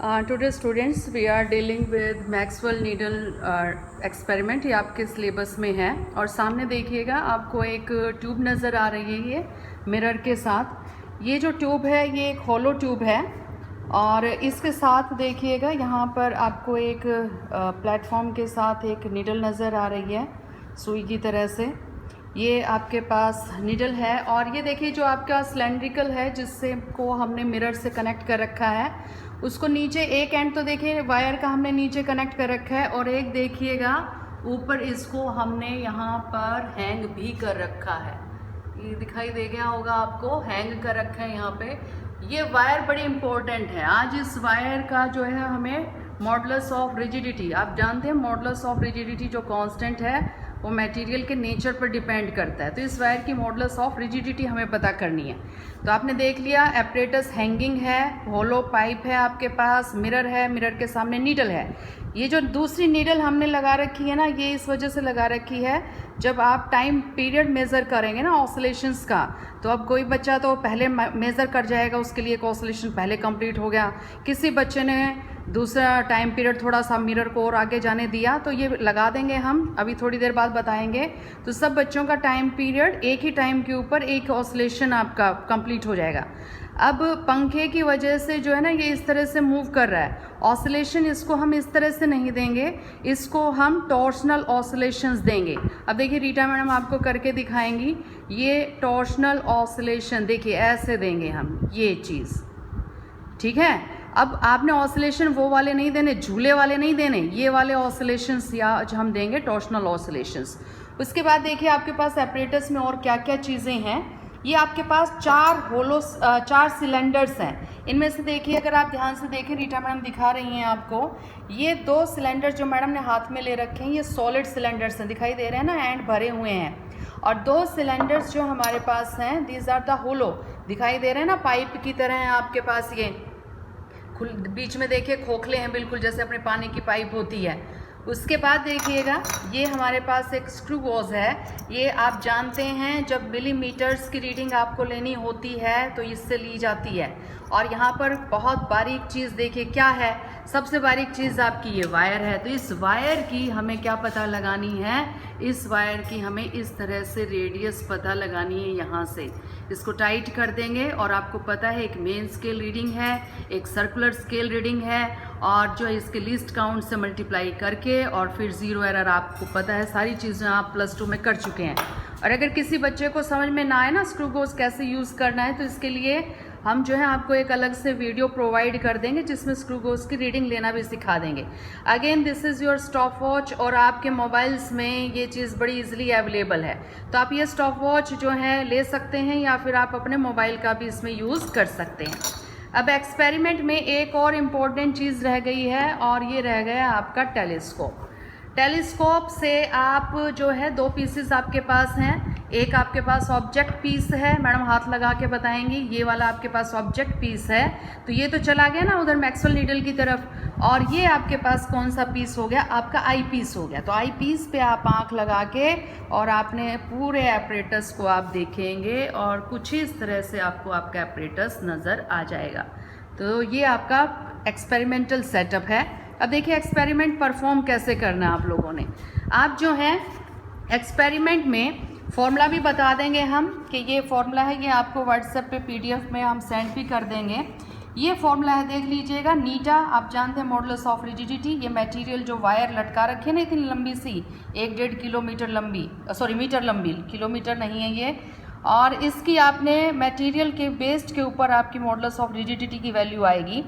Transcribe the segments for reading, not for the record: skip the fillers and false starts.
Today students we are dealing with Maxwell needle experiment. ये आपके syllabus में है और सामने देखिएगा आपको एक ट्यूब नज़र आ रही है ये मिरर के साथ। ये जो ट्यूब है ये एक हॉलो ट्यूब है और इसके साथ देखिएगा यहाँ पर आपको एक प्लेटफॉर्म के साथ एक नीडल नज़र आ रही है सुई की तरह से। ये आपके पास नीडल है और ये देखिए जो आपका सिलेंड्रिकल है जिससे को हमने मिरर से कनेक्ट कर रखा है, उसको नीचे एक एंड तो देखिए वायर का हमने नीचे कनेक्ट कर रखा है और एक देखिएगा ऊपर इसको हमने यहाँ पर हैंग भी कर रखा है। ये दिखाई दे गया होगा आपको, हैंग कर रखा है यहाँ पे। ये वायर बड़ी इंपॉर्टेंट है। आज इस वायर का जो है हमें मॉडुलस ऑफ रिजिडिटी, आप जानते हैं मॉडुलस ऑफ रिजिडिटी जो कांस्टेंट है वो मटेरियल के नेचर पर डिपेंड करता है, तो इस वायर की मॉडुलस ऑफ रिजिडिटी हमें पता करनी है। तो आपने देख लिया एपरेटस हैंगिंग है, होलो पाइप है आपके पास, मिरर है, मिरर के सामने नीडल है। ये जो दूसरी नीडल हमने लगा रखी है ना, ये इस वजह से लगा रखी है जब आप टाइम पीरियड मेज़र करेंगे ना ऑसिलेशंस का, तो अब कोई बच्चा तो पहले मेज़र कर जाएगा, उसके लिए एक ऑसिलेशन पहले कंप्लीट हो गया। किसी बच्चे ने दूसरा टाइम पीरियड थोड़ा सा मिरर को और आगे जाने दिया, तो ये लगा देंगे हम, अभी थोड़ी देर बाद बताएंगे। तो सब बच्चों का टाइम पीरियड एक ही टाइम के ऊपर एक ऑसिलेशन आपका कंप्लीट हो जाएगा। अब पंखे की वजह से जो है ना ये इस तरह से मूव कर रहा है, ऑसिलेशन इसको हम इस तरह से नहीं देंगे, इसको हम टॉर्शनल ऑसिलेशंस देंगे। अब देखिए रीटा मैडम आपको करके दिखाएंगी, ये टॉर्शनल ऑसिलेशन देखिए ऐसे देंगे हम, ये चीज़ ठीक है। अब आपने ऑसिलेशन वो वाले नहीं देने, झूले वाले नहीं देने, ये वाले ऑसिलेशंस या हम देंगे टॉर्शनल ऑसिलेशंस। उसके बाद देखिए आपके पास एपरेटस में और क्या क्या चीज़ें हैं। ये आपके पास चार सिलेंडर्स हैं। इनमें से देखिए अगर आप ध्यान से देखें, रीटा मैडम दिखा रही हैं आपको, ये 2 सिलेंडर जो मैडम ने हाथ में ले रखे हैं ये सॉलिड सिलेंडर्स हैं, दिखाई दे रहे हैं ना, एंड भरे हुए हैं। और 2 सिलेंडर्स जो हमारे पास हैं दीज आर द होलो, दिखाई दे रहे हैं ना, पाइप की तरह हैं आपके पास। ये बीच में देखिए खोखले हैं बिल्कुल जैसे अपने पानी की पाइप होती है। उसके बाद देखिएगा ये हमारे पास एक स्क्रू गॉज है, ये आप जानते हैं जब मिलीमीटर्स की रीडिंग आपको लेनी होती है तो इससे ली जाती है। और यहाँ पर बहुत बारीक चीज़ देखिए क्या है, सबसे बारीक चीज़ आपकी ये वायर है। तो इस वायर की हमें क्या पता लगानी है, इस वायर की हमें इस तरह से रेडियस पता लगानी है। यहाँ से इसको टाइट कर देंगे और आपको पता है एक मेन स्केल रीडिंग है, एक सर्कुलर स्केल रीडिंग है, और जो इसके लीस्ट काउंट से मल्टीप्लाई करके और फिर ज़ीरो एरर, आपको पता है सारी चीज़ें आप +2 में कर चुके हैं। और अगर किसी बच्चे को समझ में ना आए ना स्क्रू गोज कैसे यूज़ करना है, तो इसके लिए हम जो है आपको एक अलग से वीडियो प्रोवाइड कर देंगे जिसमें स्क्रू गोज की रीडिंग लेना भी सिखा देंगे। Again this is your stop watch, और आपके मोबाइल्स में ये चीज़ बड़ी इजीली अवेलेबल है, तो आप ये स्टॉप वॉच जो है ले सकते हैं या फिर आप अपने मोबाइल का भी इसमें यूज़ कर सकते हैं। अब एक्सपेरिमेंट में एक और इम्पॉर्टेंट चीज़ रह गई है और ये रह गया आपका टेलीस्कोप। टेलीस्कोप से आप जो है 2 पीसेस आपके पास हैं, एक आपके पास ऑब्जेक्ट पीस है, मैडम हाथ लगा के बताएंगी, ये वाला आपके पास ऑब्जेक्ट पीस है, तो ये तो चला गया ना उधर मैक्सवेल नीडल की तरफ, और ये आपके पास कौन सा पीस हो गया, आपका आई पीस हो गया। तो आई पीस पे आप आँख लगा के और आपने पूरे एपरेटस को आप देखेंगे और कुछ इस तरह से आपको आपका एपरेटस नज़र आ जाएगा। तो ये आपका एक्सपेरिमेंटल सेटअप है। अब देखिए एक्सपेरिमेंट परफॉर्म कैसे करना है आप लोगों ने। आप जो है एक्सपेरिमेंट में फॉर्मूला भी बता देंगे हम कि ये फॉर्मूला है, ये आपको व्हाट्सएप पे PDF में हम सेंड भी कर देंगे। ये फॉर्मूला है, देख लीजिएगा। नीटा आप जानते हैं मॉडुलस ऑफ रिजिडिटी, ये मटेरियल जो वायर लटका रखे ना इतनी लंबी सी 1-1.5 किलोमीटर लंबी, सॉरी मीटर लंबी, किलोमीटर नहीं है ये, और इसकी आपने मटेरियल के बेस्ड के ऊपर आपकी मॉडुलस ऑफ रिजिडिटी की वैल्यू आएगी।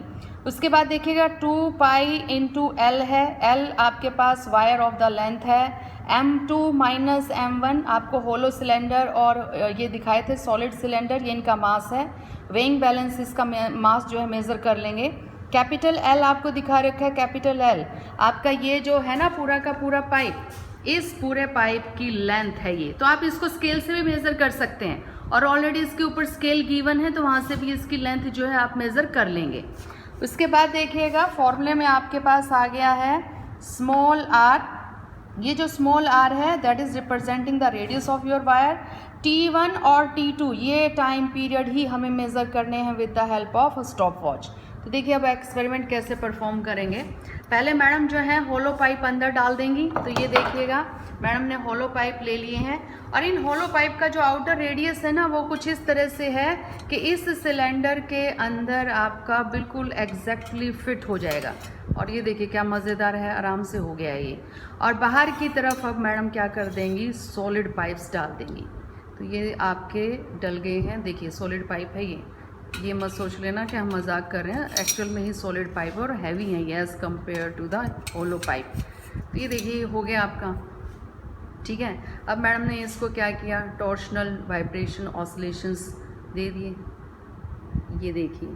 उसके बाद देखिएगा 2 पाई इंटू L है, L आपके पास वायर ऑफ द लेंथ है, M2 माइनस M1 आपको होलो सिलेंडर और ये दिखाए थे सॉलिड सिलेंडर, ये इनका मास है। वेइंग बैलेंस इसका मास जो है मेज़र कर लेंगे। कैपिटल L आपको दिखा रखा है, कैपिटल L आपका ये जो है ना पूरा का पूरा पाइप, इस पूरे पाइप की लेंथ है ये, तो आप इसको स्केल से भी मेज़र कर सकते हैं और ऑलरेडी इसके ऊपर स्केल गिवन है तो वहाँ से भी इसकी लेंथ जो है आप मेज़र कर लेंगे। उसके बाद देखिएगा फॉर्मूले में आपके पास आ गया है स्मॉल r, ये जो स्मॉल r है that is representing the radius of your wire. T1 और T2 ये टाइम पीरियड ही हमें मेज़र करने हैं with the help of stop watch. तो देखिए अब एक्सपेरिमेंट कैसे परफॉर्म करेंगे। पहले मैडम जो है होलो पाइप अंदर डाल देंगी। तो ये देखिएगा मैडम ने होलो पाइप ले लिए हैं और इन होलो पाइप का जो आउटर रेडियस है ना वो कुछ इस तरह से है कि इस सिलेंडर के अंदर आपका बिल्कुल एग्जैक्टली फिट हो जाएगा। और ये देखिए क्या मज़ेदार है, आराम से हो गया ये। और बाहर की तरफ अब मैडम क्या कर देंगी, सॉलिड पाइप्स डाल देंगी। तो ये आपके डल गए हैं, देखिए सॉलिड पाइप है ये मत सोच लेना कि हम मजाक कर रहे हैं, एक्चुअल में ही सॉलिड पाइप और हैवी है ये as compare to the hollow pipe. तो ये देखिए हो गया आपका, ठीक है। अब मैडम ने इसको क्या किया, टॉर्शनल वाइब्रेशन ऑसिलेशंस दे दिए। ये देखिए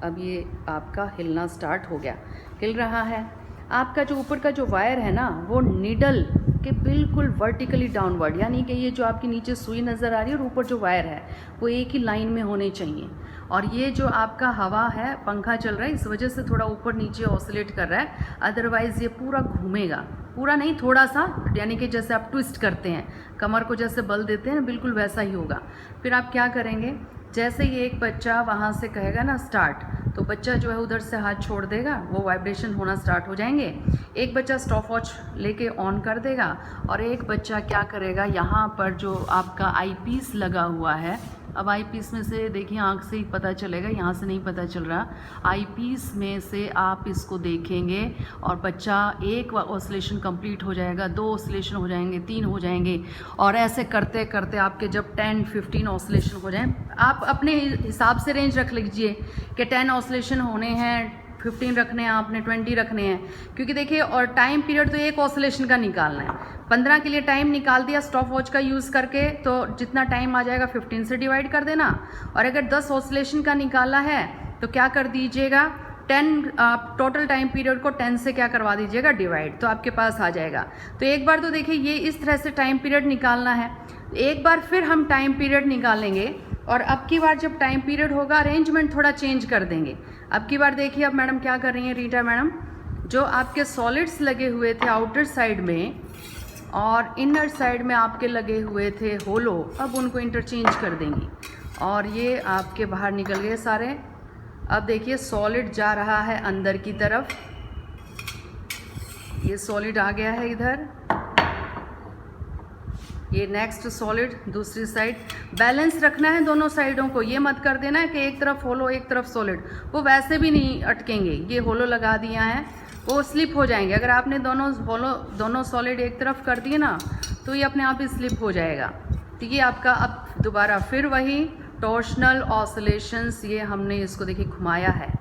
अब ये आपका हिलना स्टार्ट हो गया, हिल रहा है। आपका जो ऊपर का जो वायर है ना वो नीडल के बिल्कुल वर्टिकली डाउनवर्ड, यानी कि ये जो आपकी नीचे सुई नज़र आ रही है और ऊपर जो वायर है वो एक ही लाइन में होने चाहिए। और ये जो आपका हवा है, पंखा चल रहा है, इस वजह से थोड़ा ऊपर नीचे ऑसिलेट कर रहा है, अदरवाइज़ ये पूरा घूमेगा, पूरा नहीं थोड़ा सा, यानी कि जैसे आप ट्विस्ट करते हैं कमर को, जैसे बल देते हैं बिल्कुल वैसा ही होगा। फिर आप क्या करेंगे, जैसे ही एक बच्चा वहाँ से कहेगा ना स्टार्ट, तो बच्चा जो है उधर से हाथ छोड़ देगा, वो वाइब्रेशन होना स्टार्ट हो जाएंगे। एक बच्चा स्टॉप वॉच लेके ऑन कर देगा और एक बच्चा क्या करेगा, यहाँ पर जो आपका आई पीस लगा हुआ है, अब आई पीस में से देखिए आँख से ही पता चलेगा, यहाँ से नहीं पता चल रहा, आई पीस में से आप इसको देखेंगे और बच्चा एक ऑसिलेशन कंप्लीट हो जाएगा, 2 ऑसिलेशन हो जाएंगे, 3 हो जाएंगे, और ऐसे करते करते आपके जब 10-15 ऑसिलेशन हो जाएं, आप अपने हिसाब से रेंज रख लीजिए कि 10 ऑसिलेशन होने हैं, 15 रखने हैं आपने, 20 रखने हैं, क्योंकि देखिए और टाइम पीरियड तो एक ऑसिलेशन का निकालना है। 15 के लिए टाइम निकाल दिया स्टॉप वॉच का यूज़ करके, तो जितना टाइम आ जाएगा 15 से डिवाइड कर देना। और अगर 10 ऑसिलेशन का निकाला है तो क्या कर दीजिएगा, 10 आप टोटल टाइम पीरियड को 10 से क्या करवा दीजिएगा, डिवाइड, तो आपके पास आ जाएगा। तो एक बार तो देखिए ये इस तरह से टाइम पीरियड निकालना है, एक बार फिर हम टाइम पीरियड निकालेंगे और अब की बार जब टाइम पीरियड होगा अरेंजमेंट थोड़ा चेंज कर देंगे। अब की बार देखिए अब मैडम क्या कर रही हैं, रीटा मैडम, जो आपके सॉलिड्स लगे हुए थे आउटर साइड में और इनर साइड में आपके लगे हुए थे होलो, अब उनको इंटरचेंज कर देंगी और ये आपके बाहर निकल गए सारे। अब देखिए सॉलिड जा रहा है अंदर की तरफ, ये सॉलिड आ गया है इधर, ये नेक्स्ट सॉलिड दूसरी साइड। बैलेंस रखना है दोनों साइडों को, ये मत कर देना है कि एक तरफ होलो एक तरफ सॉलिड, वो वैसे भी नहीं अटकेंगे। ये होलो लगा दिया है, वो स्लिप हो जाएंगे। अगर आपने दोनों सॉलिड एक तरफ कर दिए ना तो ये अपने आप ही स्लिप हो जाएगा। तो ये आपका अब दोबारा फिर वही टॉर्शनल ऑसिलेशंस, ये हमने इसको देखिए घुमाया है,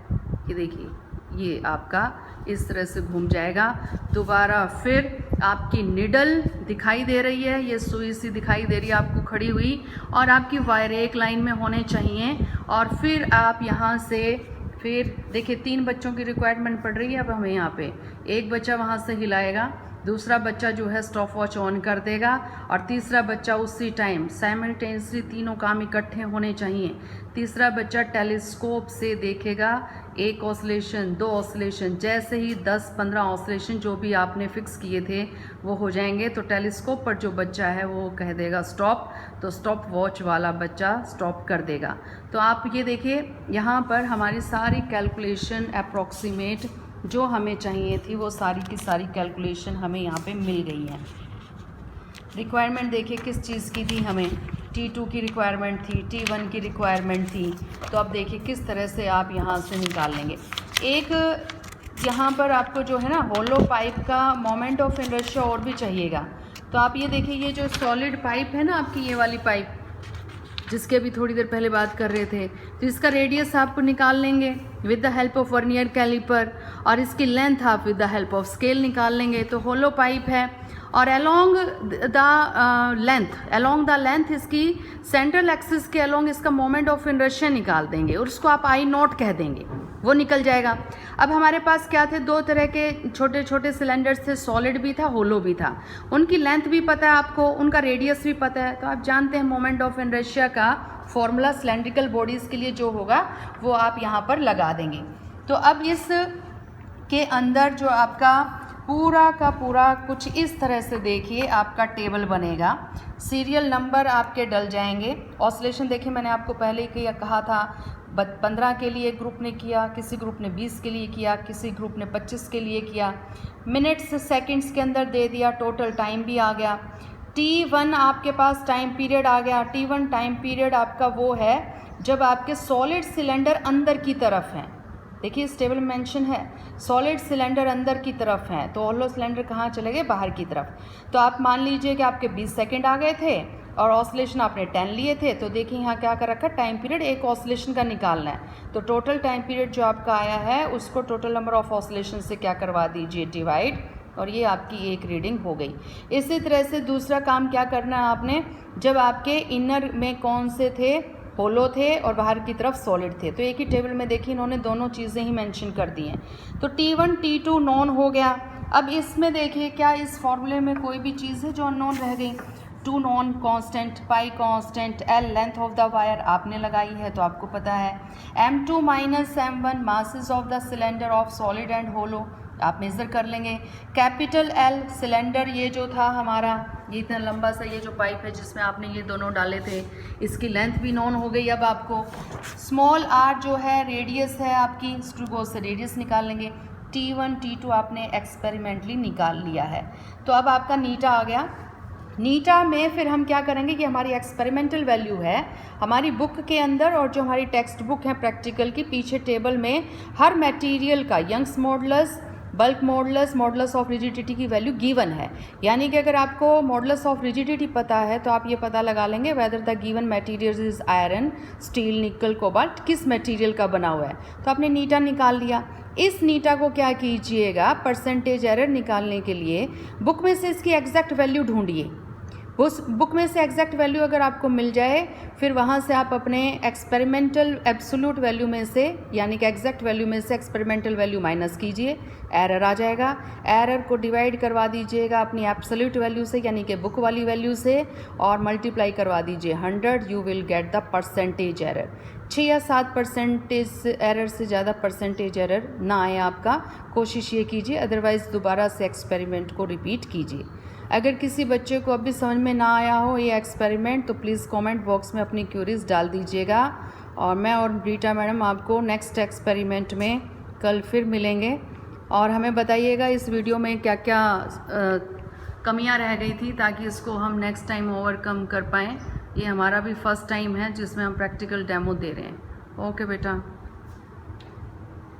ये देखिए ये आपका इस तरह से घूम जाएगा। दोबारा फिर आपकी निडल दिखाई दे रही है, ये सुई सी दिखाई दे रही है आपको खड़ी हुई, और आपकी वायर एक लाइन में होने चाहिए। और फिर आप यहाँ से फिर देखिए 3 बच्चों की रिक्वायरमेंट पड़ रही है अब हमें यहाँ पे, एक बच्चा वहाँ से हिलाएगा, दूसरा बच्चा जो है स्टॉप वॉच ऑन कर देगा और तीसरा बच्चा उसी टाइम साइमल्टेनियसली तीनों काम इकट्ठे होने चाहिए। तीसरा बच्चा टेलीस्कोप से देखेगा, 1 ऑसिलेशन 2 ऑसिलेशन, जैसे ही 10-15 ऑसिलेशन जो भी आपने फिक्स किए थे वो हो जाएंगे तो टेलीस्कोप पर जो बच्चा है वो कह देगा स्टॉप, तो स्टॉप वॉच वाला बच्चा स्टॉप कर देगा। तो आप ये देखिए यहाँ पर हमारी सारी कैलकुलेशन अप्रॉक्सीमेट जो हमें चाहिए थी वो सारी की सारी कैलकुलेशन हमें यहाँ पे मिल गई है। रिक्वायरमेंट देखिए किस चीज़ की थी, हमें T2 की रिक्वायरमेंट थी, T1 की रिक्वायरमेंट थी। तो अब देखिए किस तरह से आप यहाँ से निकाल लेंगे। एक यहाँ पर आपको जो है ना होलो पाइप का मोमेंट ऑफ इनर्शिया और भी चाहिएगा। तो आप ये देखिए ये जो सॉलिड पाइप है ना आपकी, ये वाली पाइप जिसके अभी थोड़ी देर पहले बात कर रहे थे, तो इसका रेडियस आप निकाल लेंगे with the help of vernier caliper, और इसकी लेंथ आप with the help of scale निकाल लेंगे। तो होलो पाइप है और अलोंग द लेंथ इसकी सेंट्रल एक्सिस के अलोंग इसका मोमेंट ऑफ इनर्शिया निकाल देंगे और उसको आप आई नॉट कह देंगे, वो निकल जाएगा। अब हमारे पास क्या थे, 2 तरह के छोटे छोटे सिलेंडर्स थे, सॉलिड भी था होलो भी था, उनकी लेंथ भी पता है आपको, उनका रेडियस भी पता है। तो आप जानते हैं मोमेंट ऑफ इनर्शिया का फॉर्मूला सिलेंड्रिकल बॉडीज़ के लिए जो होगा वो आप यहाँ पर लगा देंगे। तो अब इस के अंदर जो आपका पूरा का पूरा कुछ इस तरह से देखिए आपका टेबल बनेगा, सीरियल नंबर आपके डल जाएंगे। ऑसिलेशन देखिए मैंने आपको पहले ही कहा था 15 के लिए एक ग्रुप ने किया, किसी ग्रुप ने 20 के लिए किया, किसी ग्रुप ने 25 के लिए किया। मिनट्स सेकंड्स के अंदर दे दिया, टोटल टाइम भी आ गया। T1 आपके पास टाइम पीरियड आ गया। T1 टाइम पीरियड आपका वो है जब आपके सॉलिड सिलेंडर अंदर की तरफ हैं। देखिए इस टेबल में मेंशन है सॉलिड सिलेंडर अंदर की तरफ हैं, तो हॉलो सिलेंडर कहाँ चले गए, बाहर की तरफ। तो आप मान लीजिए कि आपके 20 सेकंड आ गए थे और ऑसिलेशन आपने 10 लिए थे, तो देखिए यहाँ क्या कर रखा है, टाइम पीरियड एक ऑसिलेशन का निकालना है। तो टोटल टाइम पीरियड जो आपका आया है उसको टोटल नंबर ऑफ ऑसिलेशन से क्या करवा दीजिए, डिवाइड, और ये आपकी एक रीडिंग हो गई। इसी तरह से दूसरा काम क्या करना है आपने, जब आपके इनर में कौन से थे, होलो थे और बाहर की तरफ सॉलिड थे। तो एक ही टेबल में देखिए इन्होंने दोनों चीज़ें ही मेंशन कर दी हैं। तो T1 T2 नॉन हो गया। अब इसमें देखिए क्या इस फॉर्मूले में कोई भी चीज़ है जो अननोन रह गई। 2 known constant, pi constant, L length of the wire आपने लगाई है तो आपको पता है। M2 minus M1 masses of the cylinder of solid and hollow आप मेज़र कर लेंगे। कैपिटल L सिलेंडर ये जो था हमारा, ये इतना लंबा सा ये जो पाइप है जिसमें आपने ये दोनों डाले थे, इसकी लेंथ भी नॉन हो गई अब आपको। स्मॉल r जो है रेडियस है आपकी, स्क्रू गोज से रेडियस निकाल लेंगे। T1 T2 आपने एक्सपेरिमेंटली निकाल लिया है। तो अब आपका नीटा आ गया। नीटा में फिर हम क्या करेंगे कि हमारी एक्सपेरिमेंटल वैल्यू है हमारी बुक के अंदर, और जो हमारी टेक्स्ट बुक है प्रैक्टिकल की, पीछे टेबल में हर मटेरियल का Young's modulus, bulk modulus, modulus of rigidity की वैल्यू गिवन है। यानी कि अगर आपको मॉडुलस ऑफ रिजिडिटी पता है तो आप ये पता लगा लेंगे whether the given material is iron, steel, निकल, कोबाल्ट, किस मटेरियल का बना हुआ है। तो आपने नीटा निकाल लिया। इस नीटा को क्या कीजिएगा, परसेंटेज एरर निकालने के लिए बुक में से इसकी एग्जैक्ट वैल्यू ढूंढिए। उस बुक में से एग्जैक्ट वैल्यू अगर आपको मिल जाए, फिर वहाँ से आप अपने एक्सपेरिमेंटल एब्सोल्यूट वैल्यू में से, यानी कि एग्जैक्ट वैल्यू में से एक्सपेरिमेंटल वैल्यू माइनस कीजिए, एरर आ जाएगा। एरर को डिवाइड करवा दीजिएगा अपनी एब्सोल्यूट वैल्यू से, यानी कि बुक वाली वैल्यू से, और मल्टीप्लाई करवा दीजिए 100, you will get the percentage error. 6 या 7% एरर से ज़्यादा परसेंटेज एरर ना आए आपका, कोशिश ये कीजिए, अदरवाइज़ दोबारा से एक्सपेरिमेंट को रिपीट कीजिए। अगर किसी बच्चे को अभी समझ में ना आया हो ये एक्सपेरिमेंट, तो प्लीज़ कमेंट बॉक्स में अपनी क्यूरीज डाल दीजिएगा, और मैं और रीटा मैडम आपको नेक्स्ट एक्सपेरिमेंट में कल फिर मिलेंगे। और हमें बताइएगा इस वीडियो में क्या क्या कमियां रह गई थी, ताकि इसको हम नेक्स्ट टाइम ओवरकम कर पाएँ। ये हमारा भी फर्स्ट टाइम है जिसमें हम प्रैक्टिकल डेमो दे रहे हैं। ओके बेटा।